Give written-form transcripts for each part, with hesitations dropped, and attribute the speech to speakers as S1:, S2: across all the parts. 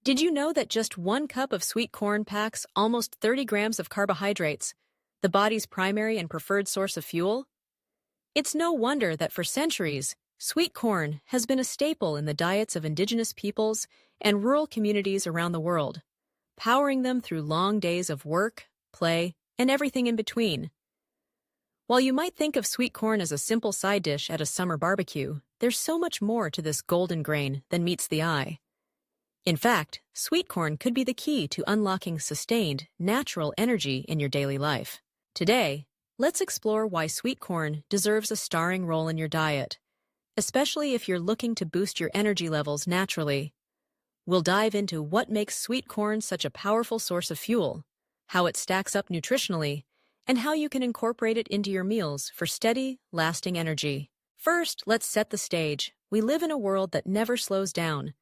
S1: Did you know that just 1 cup of sweet corn packs almost 30 grams of carbohydrates, the body's primary and preferred source of fuel? It's no wonder that for centuries, sweet corn has been a staple in the diets of indigenous peoples and rural communities around the world, powering them through long days of work, play, and everything in between. While you might think of sweet corn as a simple side dish at a summer barbecue, there's so much more to this golden grain than meets the eye. In fact, sweet corn could be the key to unlocking sustained, natural energy in your daily life. Today, let's explore why sweet corn deserves a starring role in your diet, especially if you're looking to boost your energy levels naturally. We'll dive into what makes sweet corn such a powerful source of fuel, how it stacks up nutritionally, and how you can incorporate it into your meals for steady, lasting energy. First, let's set the stage. We live in a world that never slows down.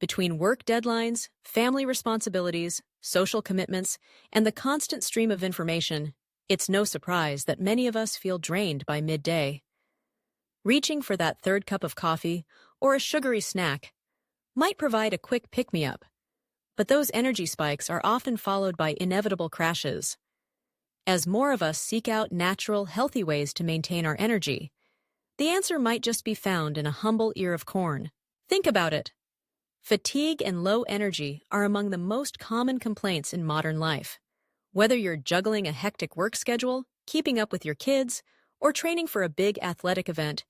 S1: Between work deadlines, family responsibilities, social commitments, and the constant stream of information, it's no surprise that many of us feel drained by midday. Reaching for that third cup of coffee or a sugary snack might provide a quick pick-me-up, but those energy spikes are often followed by inevitable crashes. As more of us seek out natural, healthy ways to maintain our energy, the answer might just be found in a humble ear of corn. Think about it. Fatigue and low energy are among the most common complaints in modern life. Whether you're juggling a hectic work schedule, keeping up with your kids, or training for a big athletic event,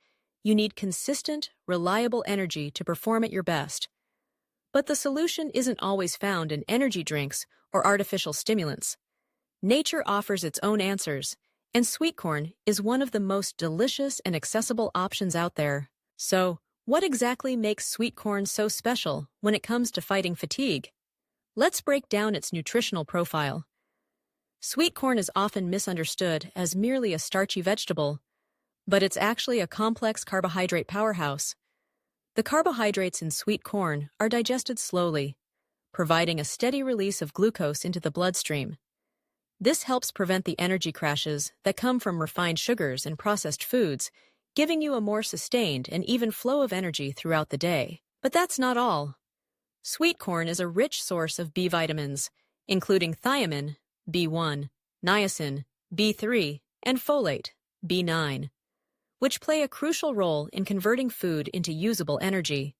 S1: you need consistent, reliable energy to perform at your best. But the solution isn't always found in energy drinks or artificial stimulants. Nature offers its own answers, and sweet corn is one of the most delicious and accessible options out there. So, what exactly makes sweet corn so special when it comes to fighting fatigue? Let's break down its nutritional profile. Sweet corn is often misunderstood as merely a starchy vegetable, but it's actually a complex carbohydrate powerhouse. The carbohydrates in sweet corn are digested slowly, providing a steady release of glucose into the bloodstream. This helps prevent the energy crashes that come from refined sugars and processed foods, giving you a more sustained and even flow of energy throughout the day. But that's not all. Sweet corn is a rich source of B vitamins, including thiamine, B1, niacin, B3, and folate, B9, which play a crucial role in converting food into usable energy.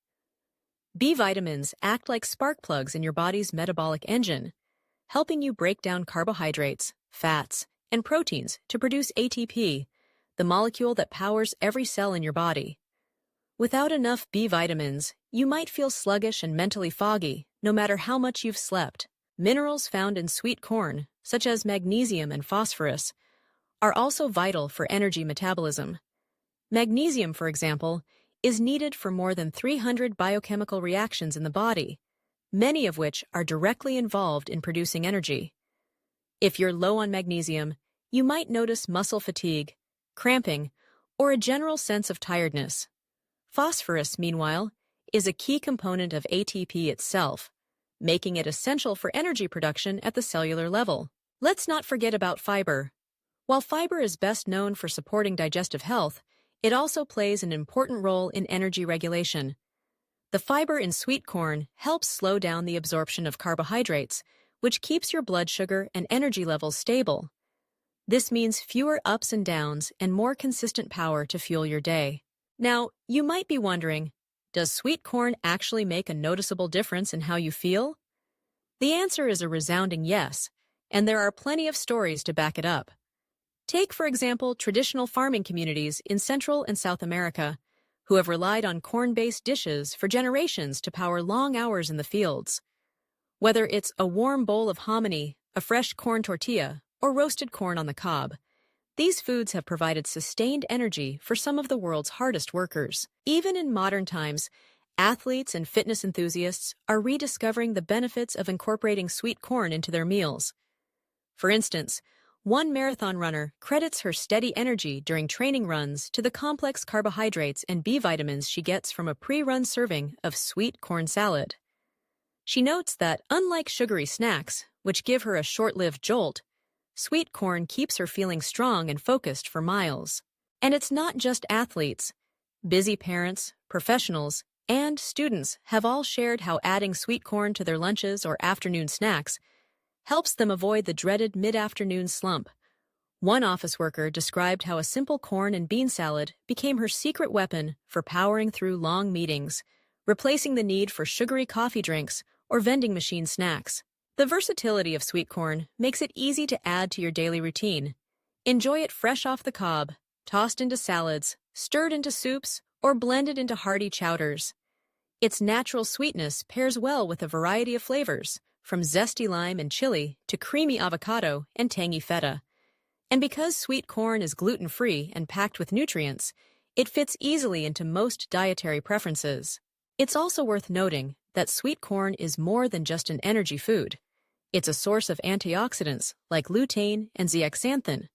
S1: B vitamins act like spark plugs in your body's metabolic engine, helping you break down carbohydrates, fats, and proteins to produce ATP, the molecule that powers every cell in your body. Without enough B vitamins, you might feel sluggish and mentally foggy, no matter how much you've slept. Minerals found in sweet corn, such as magnesium and phosphorus, are also vital for energy metabolism. Magnesium, for example, is needed for more than 300 biochemical reactions in the body, many of which are directly involved in producing energy. If you're low on magnesium, you might notice muscle fatigue, cramping, or a general sense of tiredness. Phosphorus, meanwhile, is a key component of ATP itself, making it essential for energy production at the cellular level. Let's not forget about fiber. While fiber is best known for supporting digestive health, it also plays an important role in energy regulation. The fiber in sweet corn helps slow down the absorption of carbohydrates, which keeps your blood sugar and energy levels stable. This means fewer ups and downs and more consistent power to fuel your day. Now, you might be wondering, does sweet corn actually make a noticeable difference in how you feel? The answer is a resounding yes, and there are plenty of stories to back it up. Take, for example, traditional farming communities in Central and South America, who have relied on corn-based dishes for generations to power long hours in the fields. Whether it's a warm bowl of hominy, a fresh corn tortilla, or roasted corn on the cob, these foods have provided sustained energy for some of the world's hardest workers. Even in modern times, athletes and fitness enthusiasts are rediscovering the benefits of incorporating sweet corn into their meals. For instance, one marathon runner credits her steady energy during training runs to the complex carbohydrates and B vitamins she gets from a pre-run serving of sweet corn salad. She notes that, unlike sugary snacks, which give her a short-lived jolt, sweet corn keeps her feeling strong and focused for miles. And it's not just athletes. Busy parents, professionals, and students have all shared how adding sweet corn to their lunches or afternoon snacks helps them avoid the dreaded mid-afternoon slump. One office worker described how a simple corn and bean salad became her secret weapon for powering through long meetings, replacing the need for sugary coffee drinks or vending machine snacks. The versatility of sweet corn makes it easy to add to your daily routine. Enjoy it fresh off the cob, tossed into salads, stirred into soups, or blended into hearty chowders. Its natural sweetness pairs well with a variety of flavors, from zesty lime and chili to creamy avocado and tangy feta. And because sweet corn is gluten-free and packed with nutrients, it fits easily into most dietary preferences. It's also worth noting that sweet corn is more than just an energy food. It's a source of antioxidants like lutein and zeaxanthin,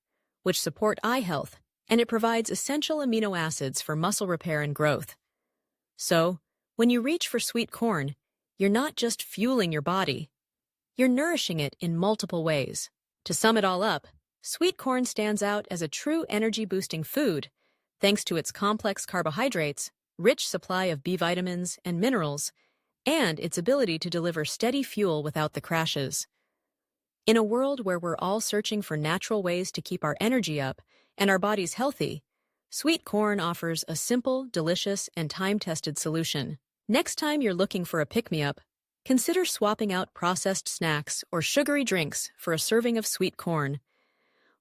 S1: which support eye health, and it provides essential amino acids for muscle repair and growth. So, when you reach for sweet corn, you're not just fueling your body, you're nourishing it in multiple ways. To sum it all up, sweet corn stands out as a true energy-boosting food, thanks to its complex carbohydrates, rich supply of B vitamins and minerals, and its ability to deliver steady fuel without the crashes. In a world where we're all searching for natural ways to keep our energy up and our bodies healthy, sweet corn offers a simple, delicious, and time-tested solution. Next time you're looking for a pick-me-up, consider swapping out processed snacks or sugary drinks for a serving of sweet corn.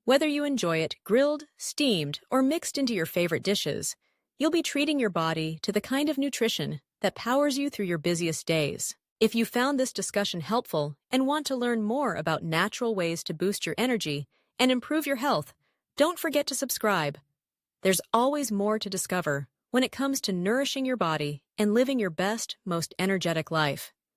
S1: Whether you enjoy it grilled, steamed, or mixed into your favorite dishes, you'll be treating your body to the kind of nutrition that powers you through your busiest days. If you found this discussion helpful and want to learn more about natural ways to boost your energy and improve your health, don't forget to subscribe. There's always more to discover when it comes to nourishing your body and living your best, most energetic life.